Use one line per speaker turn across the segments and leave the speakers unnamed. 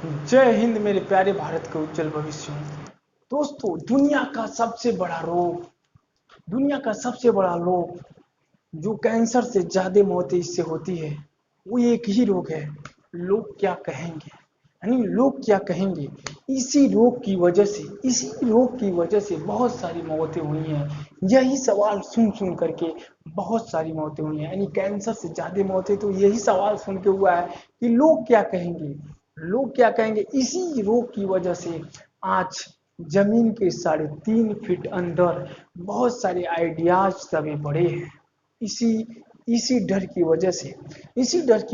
जय हिंद मेरे प्यारे भारत के उज्जवल भविष्य। दोस्तों, दुनिया का सबसे बड़ा रोग जो कैंसर से ज्यादा मौतें इससे होती है, वो एक ही रोग है। लोग क्या कहेंगे, यानी लोग क्या कहेंगे। इसी रोग की वजह से बहुत सारी मौतें हुई हैं। यही सवाल सुन सुन करके बहुत सारी मौतें हुई हैं, यानी कैंसर से ज्यादा मौतें तो यही सवाल सुन के हुआ है कि लोग क्या कहेंगे। लोग क्या कहेंगे, इसी रोग की वजह से आज जमीन के 3.5 फीट अंदर बहुत सारे आइडियाज दबे पड़े हैं। इसी इसी डर की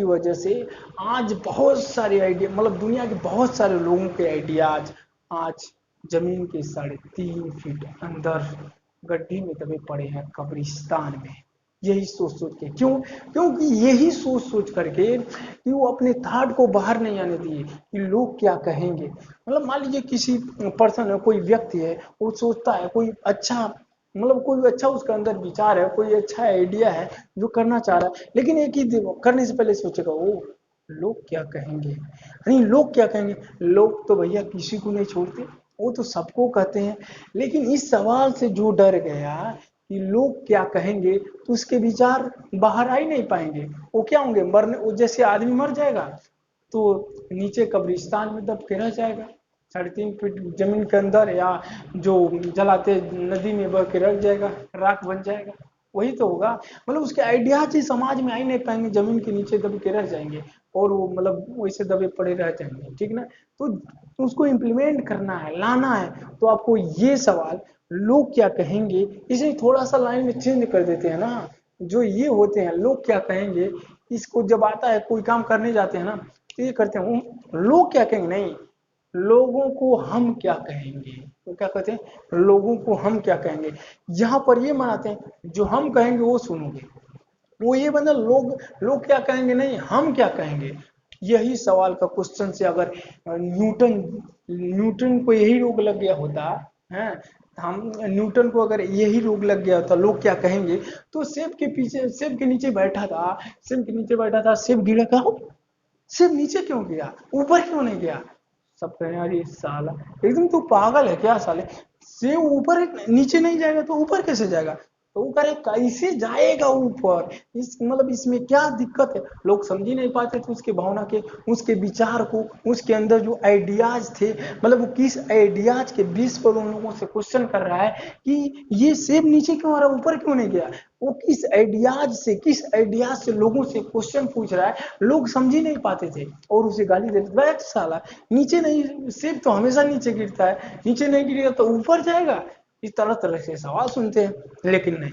वजह से आज बहुत सारे आइडिया, मतलब दुनिया के बहुत सारे लोगों के आइडियाज आज जमीन के 3.5 फीट अंदर गड्ढे में दबे पड़े हैं, कब्रिस्तान में। यही सोच सोच के, क्योंकि यही सोच सोच करके कि वो अपने थॉट को बाहर नहीं आने दिए कि लोग क्या कहेंगे। मतलब मान लीजिए किसी पर्सन है, कोई व्यक्ति है, वो सोचता है कोई अच्छा उसके अंदर विचार है, कोई अच्छा आइडिया है जो करना चाह रहा है, लेकिन एक ही करने से पहले सोचेगा वो लोग क्या कहेंगे। नहीं, लोग क्या कहेंगे, लोग तो भैया किसी को नहीं छोड़ते, वो तो सबको कहते हैं। लेकिन इस सवाल से जो डर गया कि लोग क्या कहेंगे, तो उसके विचार बाहर आ ही नहीं पाएंगे। वो क्या होंगे, मरने, वो जैसे आदमी मर जाएगा तो नीचे कब्रिस्तान में दब के रह जाएगा, 3.5 फीट जमीन के अंदर, या जो जलाते नदी में बह के रख जाएगा, राख बन जाएगा। वही तो होगा। मतलब उसके आइडियाज ही समाज में आ ही नहीं पाएंगे, जमीन के नीचे दब के रह जाएंगे और वो मतलब वैसे दबे पड़े रह जाएंगे, ठीक ना। तो उसको इम्प्लीमेंट करना है, लाना है, तो आपको ये सवाल लोग क्या कहेंगे, इसे थोड़ा सा लाइन में चेंज कर देते हैं ना। जो ये होते हैं लोग क्या कहेंगे, इसको जब आता है, कोई काम करने जाते हैं ना, तो ये करते हैं लोग क्या कहेंगे, नहीं, लोगों को हम क्या कहेंगे। तो क्या कहते हैं, लोगों को हम क्या कहेंगे। यहाँ पर ये मनाते हैं जो हम कहेंगे वो सुनोगे, वो ये बंदा लोग लोग क्या कहेंगे, नहीं हम क्या कहेंगे। यही सवाल का क्वेश्चन से अगर न्यूटन न्यूटन को यही रोग लग गया होता है, हम न्यूटन को अगर यही रोग लग गया होता लोग क्या कहेंगे, तो सेब के नीचे बैठा था, सेब गिरा कहा, सिर्फ नीचे क्यों गया, ऊपर क्यों नहीं गया। सब कह रहे हैं अरे साला एकदम तू पागल है क्या साले, से ऊपर नीचे नहीं जाएगा तो ऊपर कैसे जाएगा। तो वो कह रहे कैसे जाएगा ऊपर, इस मतलब इसमें क्या दिक्कत है। लोग समझ ही नहीं पाते थे उसके भावना के, उसके विचार को, उसके अंदर जो आइडियाज थे, मतलब वो किस आइडियाज के बेस पर उन लोगों से क्वेश्चन कर रहा है कि ये सेब नीचे क्यों आ रहा, ऊपर क्यों नहीं गया। वो किस आइडियाज से लोगों से क्वेश्चन पूछ रहा है, लोग समझ ही नहीं पाते थे और उसे गाली देते, बैठ साला, नीचे नहीं, सेब तो हमेशा नीचे गिरता है, नीचे नहीं गिरेगा तो ऊपर जाएगा। इस तरह तरह से सवाल सुनते हैं, लेकिन नहीं,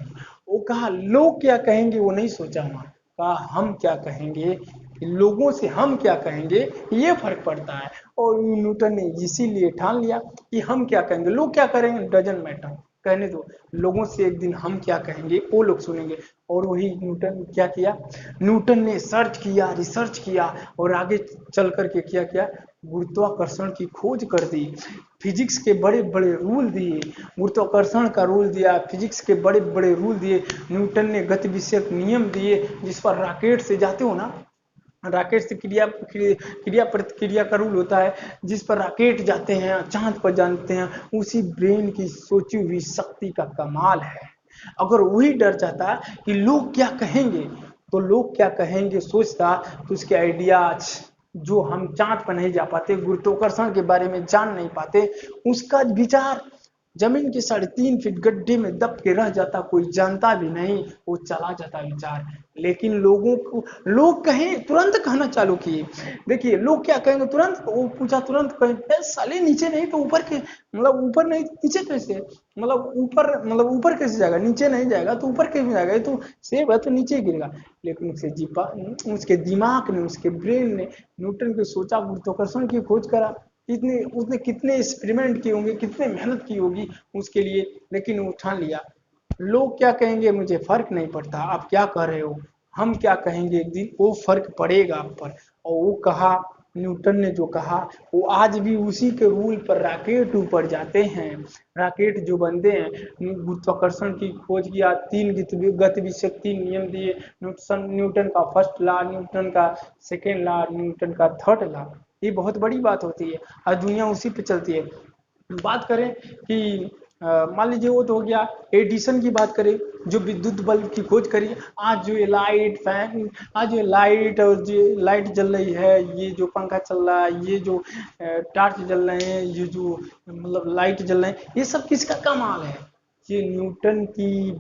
वो कहा लोग क्या कहेंगे वो नहीं सोचा, वहां कहा हम क्या कहेंगे, लोगों से हम क्या कहेंगे, ये फर्क पड़ता है। और न्यूटन ने इसीलिए ठान लिया कि हम क्या कहेंगे, लोग क्या करेंगे डजंट मैटर, कहने दो, लोगों से एक दिन हम क्या कहेंगे वो लोग सुनेंगे। और वही न्यूटन क्या किया, न्यूटन ने रिसर्च किया और आगे चल करके क्या किया, गुरुत्वाकर्षण की खोज कर दी, फिजिक्स के बड़े बड़े रूल दिए, गुरुत्वाकर्षण का रूल दिया, फिजिक्स के बड़े बड़े रूल दिए, न्यूटन ने गति विषयक नियम दिए, जिस पर रॉकेट से जाते हो ना, रॉकेट से क्रिया प्रतिक्रिया का रूल होता है, जिस पर रॉकेट जाते हैं, चांद पर जानते हैं, उसी ब्रेन की सोची हुई शक्ति का कमाल है। अगर वही डर जाता कि लोग क्या कहेंगे, तो लोग क्या कहेंगे सोचता, तो उसके आइडियाज, जो हम चांद पर नहीं जा पाते, गुरुत्वाकर्षण के बारे में जान नहीं पाते, उसका विचार जमीन के 3.5 फीट गड्ढे में दब के रह जाता, कोई जानता भी नहीं, वो चला जाता विचार। लेकिन लोग कहें तुरंत कहना चालू किए। देखिए लोग क्या कहेंगे, तुरंत वो पूछा, तुरंत कहें साले नीचे नहीं तो ऊपर के, मतलब ऊपर नहीं नीचे कैसे, मतलब ऊपर कैसे जाएगा, नीचे नहीं जाएगा तो ऊपर कैसे जाएगा, तो सेब है तो नीचे गिरेगा। लेकिन उसके दिमाग ने, उसके ब्रेन ने न्यूटन को सोचा, गुरुत्वाकर्षण की खोज करा, उसने कितने एक्सपेरिमेंट किए होंगे, कितने मेहनत की होगी उसके लिए, लेकिन वो ठान लिया लोग क्या कहेंगे मुझे फर्क नहीं पड़ता, आप क्या कह रहे हो, हम क्या कहेंगे एक दिन वो फर्क पड़ेगा आप पर। और वो कहा, न्यूटन ने जो कहा, वो आज भी उसी के रूल पर रॉकेट ऊपर जाते हैं, रॉकेट जो बनते हैं, गुरुत्वाकर्षण की खोज किया, 3 गति विषयक 3 नियम दिए, न्यूटन का फर्स्ट लॉ, न्यूटन का सेकेंड लॉ, न्यूटन का थर्ड लॉ, ये बहुत बड़ी बात होती है। आज दुनिया उसी पे चलती है। बात करें कि मान लीजिए वो तो हो गया। एडिसन की बात करें, जो विद्युत बल्ब की खोज करी। आज जो ये लाइट फैन, आज ये लाइट और जो लाइट जल रही है, ये जो पंखा चल रहा है, ये जो टार्च जल रहे हैं, ये जो मतलब लाइट जल रहे हैं, ये सब किसका कमाल है? ये न्यूटन की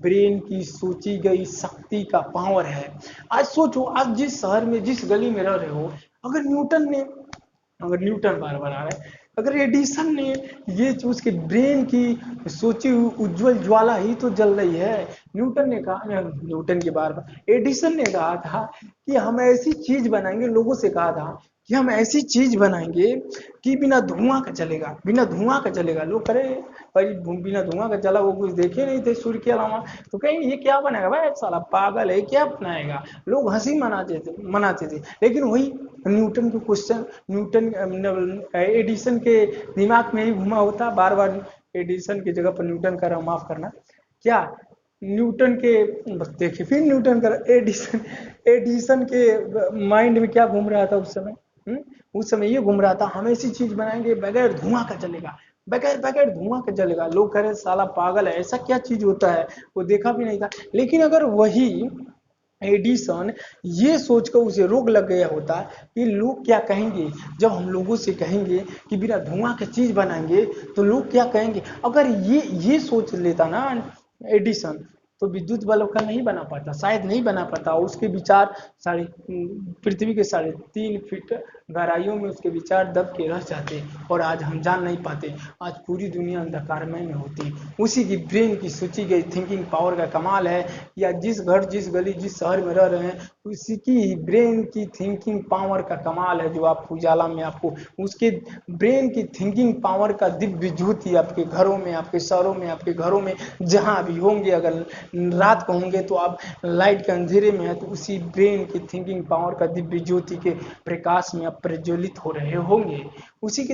ब्रेन की सोची गई शक्ति का पावर है। आज सोचो, आज जिस शहर में जिस गली में रह रहे हो, अगर न्यूटन ने, अगर न्यूटन बार बार आ रहा है, अगर एडिसन ने ये जो उसके ब्रेन की सोची हुई उज्जवल ज्वाला ही तो जल रही है। न्यूटन ने कहा, न्यूटन की बार बार, एडिसन ने कहा था कि हम ऐसी चीज बनाएंगे, लोगों से कहा था कि हम ऐसी चीज बनाएंगे कि बिना धुआं का चलेगा, बिना धुआं का चलेगा। लोग करे भाई बिना धुआं का चला, वो कुछ देखे नहीं थे सूर्य के अलावा, तो कहेंगे ये क्या बनाएगा भाई, साला पागल है, क्या बनाएगा। लोग हंसी मनाते थे। लेकिन वही न्यूटन के क्वेश्चन, न्यूटन एडिसन के दिमाग में ही घुमा होता बार बार। एडिसन की जगह पर न्यूटन का, माफ करना, क्या न्यूटन के, बस देखिए फिर न्यूटन का, एडिसन, एडिसन के माइंड में क्या घूम रहा था उस समय? उस समय ये घूम रहा था, हम ऐसी चीज बनाएंगे बगैर धुआं का चलेगा, बगैर बगैर धुआं का चलेगा। लोग कह रहे साला पागल है, ऐसा क्या चीज होता है, वो देखा भी नहीं था। लेकिन अगर वही एडिसन ये सोचकर उसे रोग लग गया होता कि लोग क्या कहेंगे, जब हम लोगों से कहेंगे कि बिना धुआं की चीज बनाएंगे तो लोग क्या कहेंगे, अगर ये सोच लेता ना एडिसन, तो विद्युत बल्ब का नहीं बना पाता, शायद नहीं बना पाता। उसके विचार पृथ्वी के 3.5 फीट गहराइयों में उसके विचार दब के रह जाते, और आज हम जान नहीं पाते। आज पूरी दुनिया अंधकारमय में होती। उसी की ब्रेन की सोची गई थिंकिंग पावर का कमाल है। या जिस घर, जिस गली, जिस शहर में रह रहे हैं, उसी की ब्रेन की थिंकिंग पावर का कमाल है, जो आप उजाला में आपको उसके ब्रेन की थिंकिंग पावर का दिव्य ज्योति आपके घरों में, आपके शहरों में, आपके घरों में जहां भी होंगे, अगर रात को होंगे तो आप लाइट के अंधेरे में है तो उसी ब्रेन की थिंकिंग पावर का दिव्य ज्योति के प्रकाश में आप प्रज्वलित हो रहे होंगे। उसी के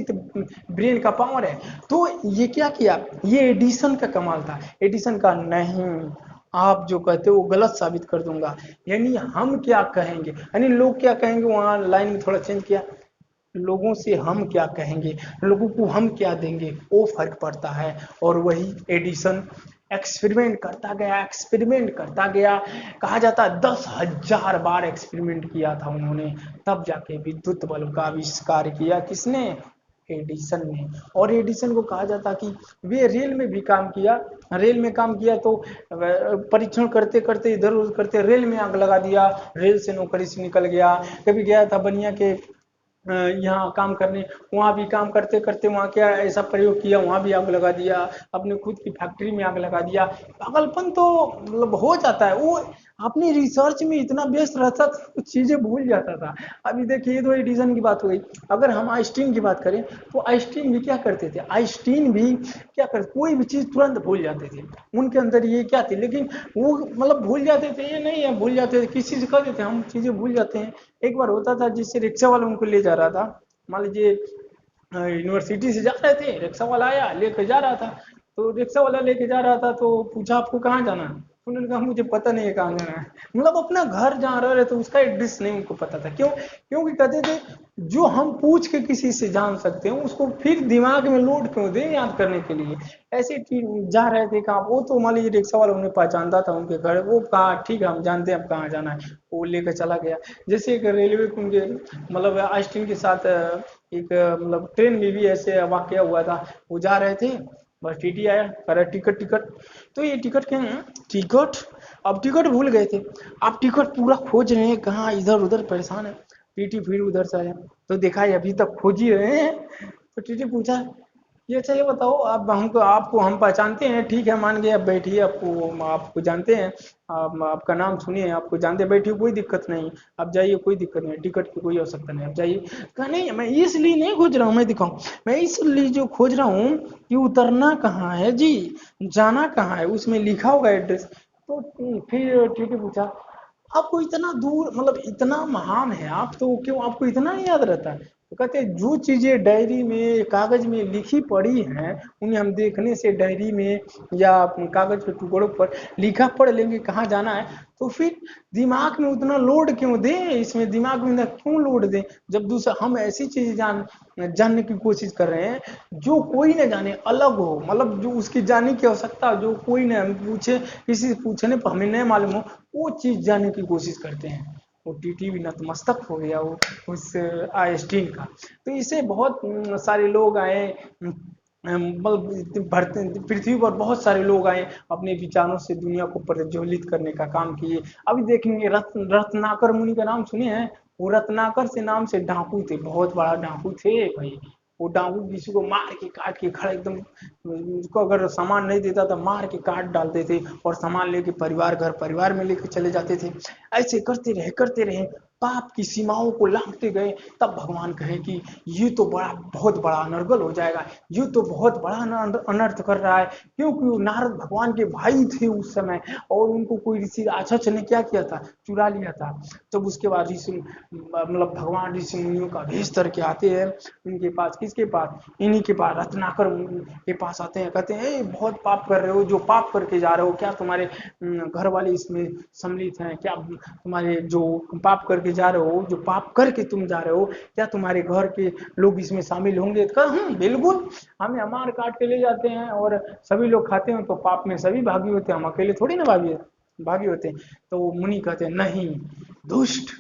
ब्रेन का पावर है। तो ये क्या किया, ये एडिसन का कमाल था। एडिसन का नहीं, आप जो कहते हो वो गलत साबित कर दूंगा। यानी हम क्या कहेंगे, यानी लोग क्या कहेंगे, वहां लाइन में थोड़ा चेंज किया, लोगों से हम क्या कहेंगे, लोगों को हम क्या देंगे, वो फर्क पड़ता है। और वही एडिसन एक्सपेरिमेंट करता गया, एक्सपेरिमेंट करता गया। कहा जाता है 10,000 बार एक्सपेरिमेंट किया था उन्होंने, तब जाके विद्युत बल्ब का आविष्कार किया। किसने? एडिसन ने। और एडिसन को कहा जाता कि वे रेल में भी काम किया, रेल में काम किया तो परीक्षण करते करते इधर उधर करते रेल में आग लगा दिया, रेल से नौकरी से निकल गया। कभी गया था बनिया के यहाँ काम करने, वहाँ भी काम करते करते वहाँ क्या ऐसा प्रयोग किया, वहाँ भी आग लगा दिया, अपने खुद की फैक्ट्री में आग लगा दिया। पागलपन तो मतलब हो जाता है। वो अपनी रिसर्च में इतना व्यस्त रहता था, कुछ चीजें भूल जाता था। अभी देखिए, ये तो एडिसन की बात हो गई। अगर हम आइंस्टीन की बात करें तो आइंस्टीन भी क्या करते थे, आइंस्टीन भी क्या करते, कोई भी चीज तुरंत भूल जाते थे। उनके अंदर ये क्या थी, लेकिन वो मतलब भूल जाते थे, ये नहीं है भूल जाते थे, किसी से कहते थे हम चीजें भूल जाते हैं। एक बार होता था, जिससे रिक्शा वाला उनको ले जा रहा था, मान लीजिए यूनिवर्सिटी से जा रहे थे, रिक्शा वाला आया लेकर जा रहा था, तो रिक्शा वाला लेके जा रहा था तो पूछा आपको कहाँ जाना है, उन्होंने कहा मुझे पता नहीं है कहाँ जाना है। मतलब अपना घर जहाँ रह रहे थे उसका एड्रेस नहीं उनको पता था। क्यों? क्योंकि कहते थे जो हम पूछ के किसी से जान सकते हैं उसको फिर दिमाग में लोड क्यों दें याद करने के लिए। ऐसे जा रहे थे कहाँ, वो तो मान लीजिए रिक्शा वाला उन्हें पहचानता था उनके घर, वो कहा ठीक है हम जानते हैं अब कहाँ जाना है, वो लेकर चला गया। जैसे एक रेलवे के उनके मतलब आइंस्टीन के साथ एक मतलब ट्रेन में भी ऐसे वाकया हुआ था। वो जा रहे थे, बस टीटी आया, कह रहा टिकट टिकट, तो ये टिकट के टिकट, अब टिकट भूल गए थे। अब टिकट पूरा खोज रहे हैं, कहाँ इधर उधर परेशान है। टीटी फिर उधर से आया तो देखा ये अभी तक खोज ही रहे हैं। तो टीटी पूछा ये अच्छा ये बताओ आप, हमको आपको हम पहचानते हैं, ठीक है मान गए, अब बैठिए, आपको आपको जानते हैं, आप आपका नाम सुनिए, आपको जानते हैं, बैठिए कोई दिक्कत नहीं, आप जाइए कोई दिक्कत नहीं, टिकट की कोई आवश्यकता नहीं, आप जाइए। कहा नहीं मैं इसलिए नहीं खोज रहा हूँ, मैं दिखाऊँ, मैं इसलिए जो खोज रहा हूँ कि उतरना कहाँ है जी, जाना कहाँ है, उसमें लिखा होगा एड्रेस। तो फिर ठीक है पूछा आपको इतना दूर मतलब इतना महान है आप, तो क्यों आपको इतना नहीं याद रहता है? तो कहते हैं जो चीजें डायरी में कागज में लिखी पड़ी हैं उन्हें हम देखने से डायरी में या कागज के टुकड़ों पर लिखा पढ़ लेंगे कहाँ जाना है, तो फिर दिमाग में उतना लोड क्यों दें, इसमें दिमाग में क्यों लोड दें, जब दूसरा हम ऐसी चीज जानने की कोशिश कर रहे हैं जो कोई न जाने, अलग हो, मतलब जो उसकी जानने की आवश्यकता, जो कोई न पूछे, किसी से पूछने पर हमें नहीं मालूम हो, वो चीज जानने की कोशिश करते हैं। वो टीटी भी नतमस्तक हो गया वो उस आइंस्टीन का। तो इसे बहुत सारे लोग आए, पृथ्वी पर बहुत सारे लोग आए, अपने विचारों से दुनिया को प्रज्वलित करने का काम किए। अभी देखेंगे रत्नाकर मुनि का नाम सुने हैं? वो रत्नाकर से नाम से डाकू थे, बहुत बड़ा डाकू थे भाई। वो डाकू किसी को मार के काट के खड़ा एकदम, उसको अगर सामान नहीं देता तो मार के काट डालते थे और सामान लेके घर परिवार में लेके चले जाते थे। ऐसे करते रहे पाप की सीमाओं को लांघते गए। तब भगवान कहे कि ये तो बहुत बड़ा अनर्गल हो जाएगा, ये तो बहुत बड़ा अनर्थ कर रहा है, क्योंकि वो नारद भगवान के भाई थे उस समय और उनको कोई ऋषि राक्षस ने क्या किया था, चुरा लिया था। तब उसके बाद ऋषि मतलब भगवान ऋषि मुनियों का भेष धर के आते हैं उनके पास, किसके पास, इन्हीं के पास, रत्नाकर के पास आते हैं। कहते हैं बहुत पाप कर रहे हो, जो पाप करके जा रहे हो, क्या तुम्हारे घर वाले इसमें सम्मिलित हैं, क्या तुम्हारे जो पाप करके जा रहे हो, जो पाप करके तुम जा रहे हो, क्या तुम्हारे घर के लोग इसमें शामिल होंगे? तो बिल्कुल, हमें मार काट के ले जाते हैं और सभी लोग खाते हैं, तो पाप में सभी भागी होते हैं, हम अकेले थोड़ी ना भागी होते हैं। तो मुनि कहते हैं नहीं दुष्ट,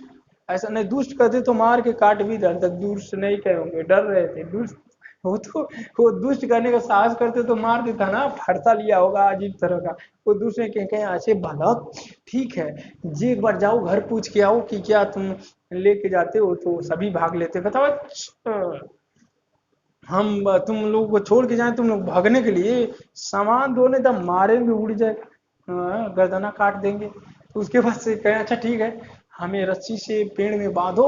ऐसा नहीं, दुष्ट कहते तो मार के काट भी डालते, दुष्ट नहीं कहेंगे, डर रहे थे दुष्ट। वो दुष्ट करने का साहस करते तो मार देता ना, फरसा लिया होगा अजीब तरह का। वो दूसरे कहें ऐसे बालक, ठीक है जी एक बार जाओ घर पूछ के आओ कि क्या तुम लेके जाते हो, तो सभी भाग लेते। बताओ अच्छा, हम तुम लोगों को छोड़ के जाएं तुम लोग भागने के लिए, सामान धोने तब मारेंगे उड़ जाए, गर्दना काट देंगे। तो उसके बाद से कहें अच्छा ठीक है, हमें रस्सी से पेड़ में बांधो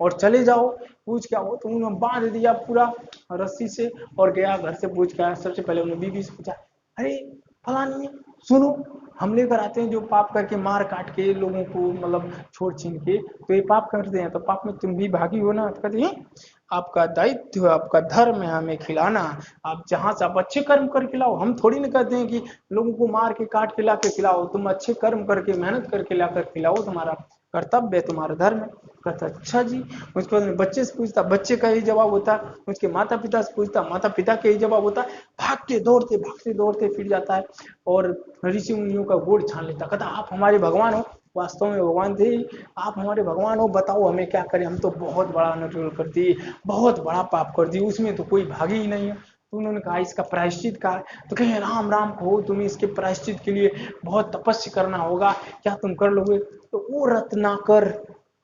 और चले जाओ, पूछ के आओ। तो उन्होंने बांध दिया पूरा रस्सी से और गया, घर से पूछ के आया। सबसे पहले उन्होंने बीवी से पूछा, अरे फलानी सुनो, हम लेकर आते हैं जो पाप करके मार काट के लोगों को मतलब छोड़ छीन के, तो ये पाप करते हैं, तो पाप में तुम भी भागी हो ना? तो कहते हैं आपका दायित्व, आपका धर्म है हमें खिलाना, आप जहां से आप अच्छे कर्म कर खिलाओ, हम थोड़ी ना कहते हैं कि लोगों को मार के काट के ला के खिलाओ, तुम अच्छे कर्म करके मेहनत करके ला कर खिलाओ, तुम्हारा कर्तव्य है, तुम्हारा धर्म है। कहता अच्छा जी। उसके बाद बच्चे से पूछता, बच्चे का ही जवाब होता, उसके माता पिता से पूछता, माता पिता का ही जवाब होता, भागते दौड़ते फिर जाता है और ऋषि मुनियों का गोड़ छान लेता। कहता आप हमारे भगवान हो, वास्तव में भगवान थे, आप हमारे भगवान हो, बताओ हमें क्या करें, हम तो बहुत बड़ा अनर्गल कर दिए, बहुत बड़ा पाप कर दिए, उसमें तो कोई भागी ही नहीं है। तो उन्होंने कहा इसका प्रायश्चित का, तो कहे राम राम कहो, तुम्हें इसके प्रायश्चित के लिए बहुत तपस्या करना होगा, क्या तुम कर लोगे? तो वो रत्नाकर,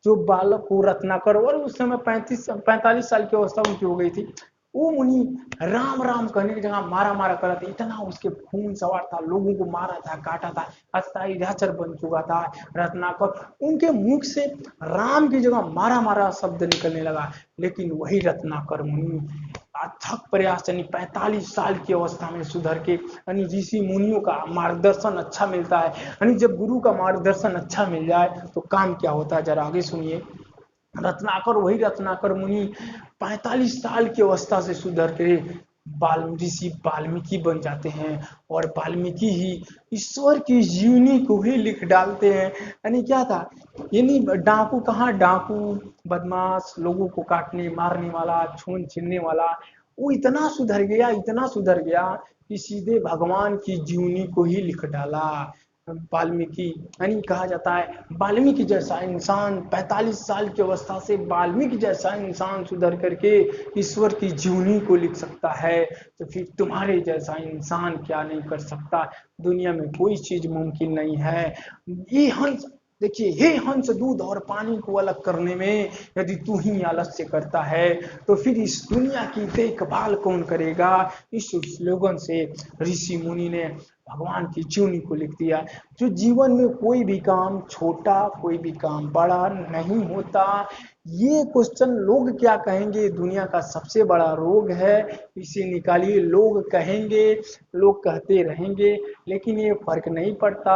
जो बालक वो रत्नाकर, और उस समय 45 साल की अवस्था उनकी हो गई थी, वो मुनि राम राम कहने की जगह मारा मारा कर रहा था, इतना उसके खून सवार था, लोगों को मारा था, काटा था, अस्थायी रहचर बन चुका था रत्नाकर। उनके मुख से राम की जगह मारा मारा शब्द निकलने लगा। लेकिन वही रत्नाकर मुनि अथक प्रयास, यानी 45 साल की अवस्था में सुधर के, यानी ऋषि मुनियों का मार्गदर्शन अच्छा मिलता है, यानी जब गुरु का मार्गदर्शन अच्छा मिल जाए तो काम क्या होता है, जरा आगे सुनिए। रत्नाकर, वही रत्नाकर मुनि 45 साल की अवस्था से सुधर के ऋषि वाल्मीकि बन जाते हैं और वाल्मीकि ही ईश्वर की जीवनी को ही लिख डालते हैं। यानी क्या था, यानी डाकू कहाँ, डाकू बदमाश, लोगों को काटने मारने वाला, खून छीनने वाला, वो इतना सुधर गया कि सीधे भगवान की जीवनी को ही लिख डाला। वाल्मीकि, यानी कहा जाता है वाल्मीकि जैसा इंसान 45 साल की अवस्था से वाल्मीकि जैसा इंसान सुधर करके ईश्वर की जीवनी को लिख सकता है, तो फिर तुम्हारे जैसा इंसान क्या नहीं कर सकता? दुनिया में कोई चीज मुमकिन नहीं है। ये हंस, देखिए, हे हंस, दूध और पानी को अलग करने में यदि तू ही आलस्य करता है तो फिर इस दुनिया की देखभाल कौन करेगा? इस स्लोगन से ऋषि मुनि ने भगवान की जीवनी को लिख दिया। जो जीवन में कोई भी काम छोटा, कोई भी काम बड़ा नहीं होता। ये क्वेश्चन लोग क्या कहेंगे दुनिया का सबसे बड़ा रोग है, इसे निकालिए। लोग कहेंगे, लोग कहते रहेंगे, लेकिन ये फर्क नहीं पड़ता।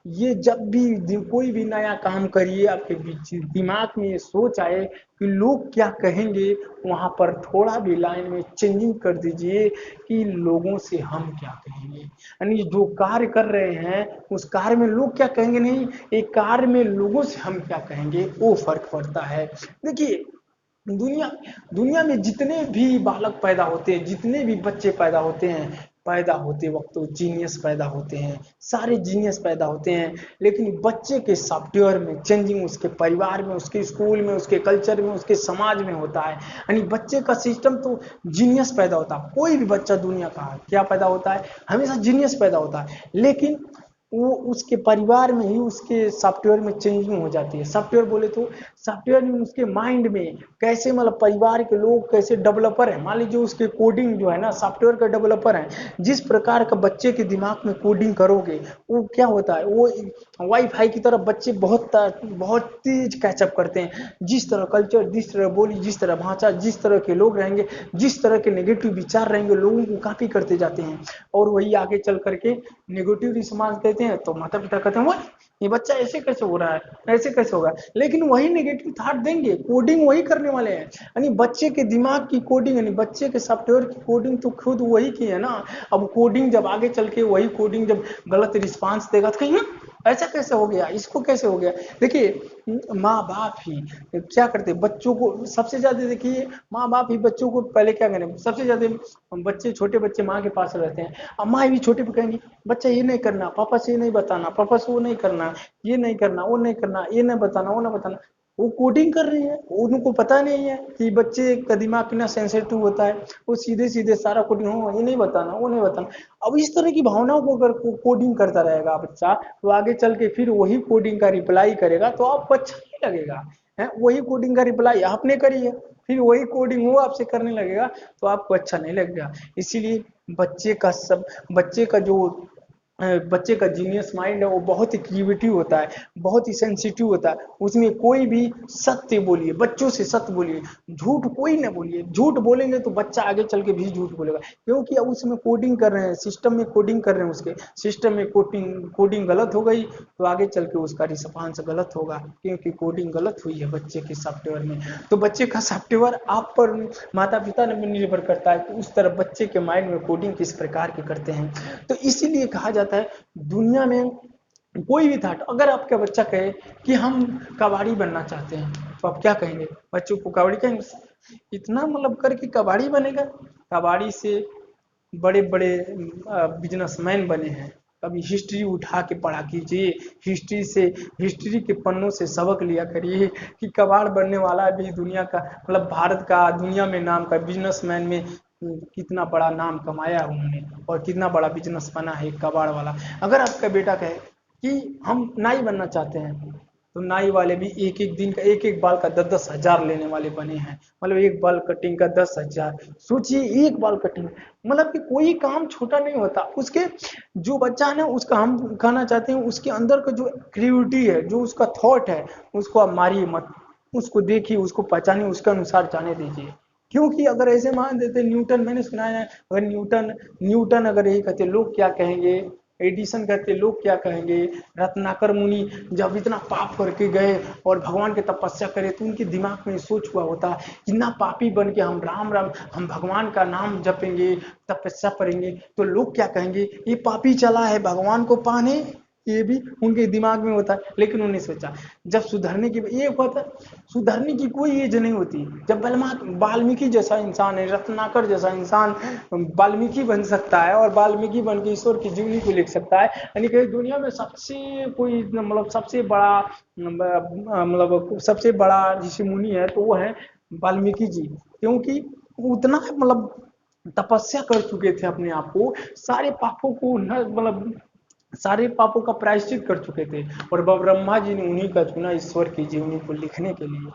ये जब भी कोई भी नया काम करिए, आपके दिमाग में ये सोच आए कि लोग क्या कहेंगे, वहां पर थोड़ा भी लाइन में चेंजिंग कर दीजिए कि लोगों से हम क्या कहेंगे। यानी जो कार्य कर रहे हैं उस कार्य में लोग क्या कहेंगे नहीं, एक कार्य में लोगों से हम क्या कहेंगे वो फर्क पड़ता है। देखिए दुनिया दुनिया में जितने भी बालक पैदा होते हैं, जितने भी बच्चे पैदा होते हैं, पैदा होते वक्त तो जीनियस पैदा होते हैं, सारे जीनियस पैदा होते हैं, लेकिन बच्चे के सॉफ्टवेयर में चेंजिंग उसके परिवार में, उसके स्कूल में, उसके कल्चर में, उसके समाज में होता है। यानी बच्चे का सिस्टम तो जीनियस पैदा होता है। कोई भी बच्चा दुनिया का क्या पैदा होता है, हमेशा जीनियस पैदा होता है, लेकिन वो उसके परिवार में ही उसके सॉफ्टवेयर में चेंजिंग हो जाती है। सॉफ्टवेयर बोले तो सॉफ्टवेयर में उसके माइंड में कैसे, मतलब परिवार के लोग कैसे डेवलपर है, मान लीजिए उसके कोडिंग जो है ना, सॉफ्टवेयर का डेवलपर है, जिस प्रकार का बच्चे के दिमाग में कोडिंग करोगे वो क्या होता है, वो वाईफाई की तरह बच्चे बहुत तेज कैचअप करते हैं। जिस तरह कल्चर, जिस तरह बोली, जिस तरह भाषा, जिस तरह के लोग रहेंगे, जिस तरह के नेगेटिव विचार रहेंगे, लोगों को कॉपी करते जाते हैं और वही आगे चल करके नेगेटिव रिस्पॉन्स देते हैं। तो माता पिता कहते हैं वो ये बच्चा ऐसे कैसे हो रहा है, ऐसे कैसे होगा, लेकिन वही नेगेटिव थॉट देंगे, कोडिंग वही करने वाले हैं। यानी बच्चे के दिमाग की कोडिंग, यानी बच्चे के सॉफ्टवेयर की कोडिंग तो खुद वही की है ना। अब कोडिंग जब आगे चल के वही कोडिंग जब गलत रिस्पांस देगा तो कहीं ऐसा कैसे हो गया, इसको कैसे हो गया। देखिए माँ बाप ही क्या करते बच्चों को सबसे ज्यादा, देखिए माँ बाप ही बच्चों को पहले क्या करें, सबसे ज्यादा बच्चे, छोटे बच्चे माँ के पास रहते हैं, अब माँ भी छोटे पे कहेंगी बच्चा ये नहीं करना, पापा से ये नहीं बताना, पापा से वो नहीं करना, ये नहीं करना, वो नहीं करना, ये नहीं बताना, वो नहीं बताना। वो कोडिंग कर रही है, उनको पता नहीं है कि बच्चे का दिमाग कितना सेंसिटिव होता है। वो सीधे सीधे सारा कोडिंग, हो ये नहीं बताना, वो नहीं बताना। अब इस तरह की भावनाओं को अगर कोडिंग करता रहेगा बच्चा, तो आगे चल के फिर वही कोडिंग का रिप्लाई करेगा तो आपको अच्छा नहीं लगेगा है। वही कोडिंग का रिप्लाई आपने करी है, फिर वही कोडिंग वो आपसे करने लगेगा तो आपको अच्छा नहीं लगेगा। इसीलिए बच्चे का जो बच्चे का जीनियस माइंड है वो बहुत ही क्रिएटिव होता है, बहुत ही सेंसिटिव होता है। उसमें कोई भी सत्य बोलिए, बच्चों से सत्य बोलिए, झूठ कोई ना बोलिए। झूठ बोलेंगे तो बच्चा आगे चल के भी झूठ बोलेगा, क्योंकि अब उसमें कोडिंग कर रहे हैं, सिस्टम में कोडिंग कर रहे हैं, उसके सिस्टम में कोडिंग गलत हो गई तो आगे चल के उसका रिस्पॉन्स गलत होगा, क्योंकि कोडिंग गलत हुई है बच्चे के सॉफ्टवेयर में। तो बच्चे का सॉफ्टवेयर आप पर, माता पिता ने भी निर्भर करता है कि उस तरह बच्चे के माइंड में कोडिंग किस प्रकार की करते हैं। तो इसीलिए कहा जाता है दुनिया में कोई भी थाट, अगर आपका बच्चा कहे कि हम कबाड़ी बनना चाहते हैं तो आप क्या कहेंगे, बच्चों को कबाड़ी कहेंगे, इतना मतलब करके कबाड़ी बनेगा। कबाड़ी से बड़े बड़े बिजनेसमैन बने हैं। कभी हिस्ट्री उठा के पढ़ा कीजिए, हिस्ट्री से, हिस्ट्री के पन्नों से सबक लिया करिए कि कबाड़ बनने वाला भी दुनिया का, मतलब भारत का दुनिया में नाम का बिजनेसमैन में कितना बड़ा नाम कमाया उन्होंने और कितना बड़ा बिजनेस बना है कबाड़ वाला। अगर आपका बेटा कहे कि हम नाई बनना चाहते हैं तो नाई वाले भी एक एक दिन का, एक एक बाल का 10-10 हजार लेने वाले बने हैं। मतलब एक बाल कटिंग का 10 हजार, सोचिए एक बाल कटिंग, मतलब कि कोई काम छोटा नहीं होता। उसके जो बच्चा है ना, उसका हम कहना चाहते हैं उसके अंदर का जो क्रिएटिविटी है, जो उसका थॉट है, उसको आप मारिए मत, उसको देखिए, उसको पहचानिए, उसके अनुसार जाने दीजिए। क्योंकि अगर ऐसे मान देते न्यूटन, मैंने सुना है अगर न्यूटन न्यूटन अगर यही कहते लोग क्या कहेंगे, एडिसन कहते लोग क्या कहेंगे, रत्नाकर मुनि जब इतना पाप करके गए और भगवान की तपस्या करे तो उनके दिमाग में सोच हुआ होता इतना पापी बन के हम राम राम, हम भगवान का नाम जपेंगे, तपस्या करेंगे तो लोग क्या कहेंगे, ये पापी चला है भगवान को पाने। ये भी उनके दिमाग में होता है, लेकिन उन्होंने सोचा जब सुधरने की, ये होता सुधरने की कोई एज नहीं होती। जब वाल्मीकि जैसा इंसान है, रत्नाकर जैसा इंसान वाल्मीकि बन सकता है और वाल्मीकि बन के ईश्वर की जीवनी को लिख सकता है, यानी कि दुनिया में सबसे कोई, मतलब सबसे बड़ा, मतलब सबसे बड़ा ऋषि मुनि है तो वो है वाल्मीकि जी। क्योंकि उतना मतलब तपस्या कर चुके थे अपने आप को, सारे पापों को मतलब सारे पापों का प्रायश्चित कर चुके थे और ब्रह्मा जी ने उन्हीं का चुना ईश्वर की जीवनी को लिखने के लिए।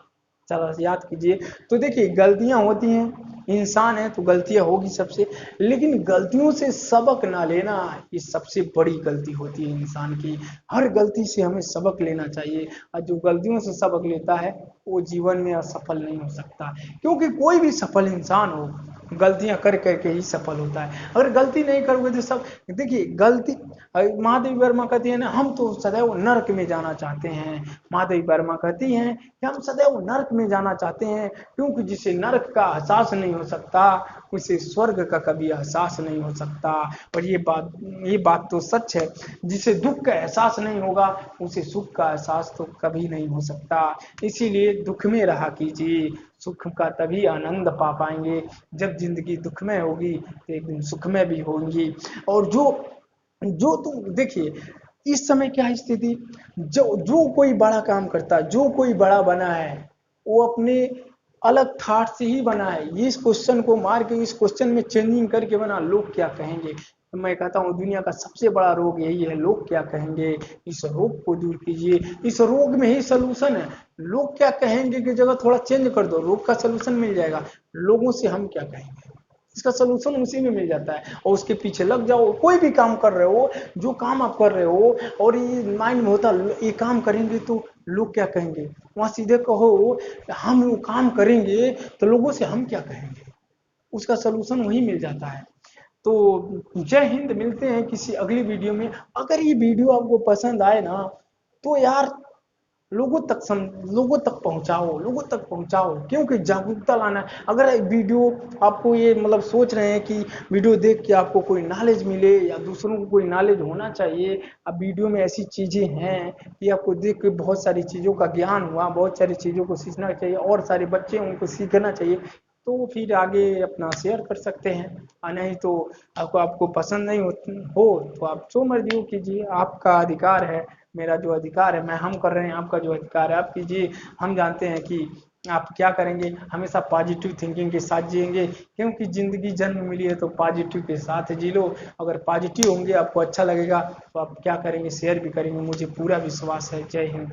चलो याद कीजिए। तो देखिए गलतियां होती हैं, इंसान है तो गलतियां होगी सबसे, लेकिन गलतियों से सबक ना लेना ये सबसे बड़ी गलती होती है इंसान की। हर गलती से हमें सबक लेना चाहिए, और जो गलतियों से सबक लेता है वो जीवन में असफल नहीं हो सकता। क्योंकि कोई भी सफल इंसान हो, गलतियां कर करके ही सफल होता है। अगर गलती नहीं करोगे तो सब, देखिए गलती, महादेवी वर्मा कहती है ना, हम तो सदैव नर्क में जाना चाहते हैं। महादेवी वर्मा कहती हैं कि हम सदैव नर्क में जाना चाहते हैं, क्योंकि जिसे नर्क का एहसास नहीं हो सकता उसे स्वर्ग का कभी एहसास नहीं हो सकता। और ये बात तो सच है, जिसे दुख का एहसास नहीं होगा उसे सुख का एहसास तो कभी नहीं हो सकता। इसीलिए दुख में रहा कीजिए, सुख का तभी आनंद पा पाएंगे। जब जिंदगी दुख में होगी तो एक दिन सुख में भी होंगी। और जो जो तुम देखिए, इस समय क्या स्थिति, जो जो कोई बड़ा काम करता है, जो कोई बड़ा बना है, वो अपने अलग थाट से ही बना है। ये इस क्वेश्चन को मार के इस क्वेश्चन में चेंजिंग करके बना, लोग क्या कहेंगे। तो मैं कहता हूँ दुनिया का सबसे बड़ा रोग यही है, लोग क्या कहेंगे। इस रोग को दूर कीजिए, इस रोग में ही सोल्यूशन है। लोग क्या कहेंगे की जगह थोड़ा चेंज कर दो, रोग का सोल्यूशन मिल जाएगा। लोगों से हम क्या कहेंगे, इसका सोल्यूशन उसी में मिल जाता है। और उसके पीछे लग जाओ, कोई भी काम कर रहे हो, जो काम आप कर रहे हो और ये माइंड में होता ये काम करेंगे तो लोग क्या कहेंगे, वहां सीधे कहो हम वो काम करेंगे तो लोगों से हम क्या कहेंगे, उसका सोल्यूशन वही मिल जाता है। तो जय हिंद, मिलते हैं किसी अगली वीडियो में। अगर ये वीडियो आपको पसंद आए ना तो यार लोगों तक पहुंचाओ, लोगों तक पहुंचाओ, क्योंकि जागरूकता लाना है। अगर वीडियो आपको ये मतलब सोच रहे हैं कि वीडियो देख के आपको कोई नॉलेज मिले या दूसरों को कोई नॉलेज होना चाहिए, अब वीडियो में ऐसी चीजें हैं कि आपको देख के बहुत सारी चीजों का ज्ञान हुआ, बहुत सारी चीजों को सीखना चाहिए और सारे बच्चे उनको सीखना चाहिए, तो फिर आगे अपना शेयर कर सकते हैं। और नहीं तो आपको पसंद नहीं हो तो आप जो मर्जी हो कीजिए, आपका अधिकार है। मेरा जो अधिकार है मैं हम कर रहे हैं, आपका जो अधिकार है आप कीजिए। हम जानते हैं कि आप क्या करेंगे, हमेशा पॉजिटिव थिंकिंग के साथ जिएंगे, क्योंकि जिंदगी जन्म मिली है तो पॉजिटिव के साथ जी लो। अगर पॉजिटिव होंगे, आपको अच्छा लगेगा तो आप क्या करेंगे, शेयर भी करेंगे, मुझे पूरा विश्वास है। जय हिंद।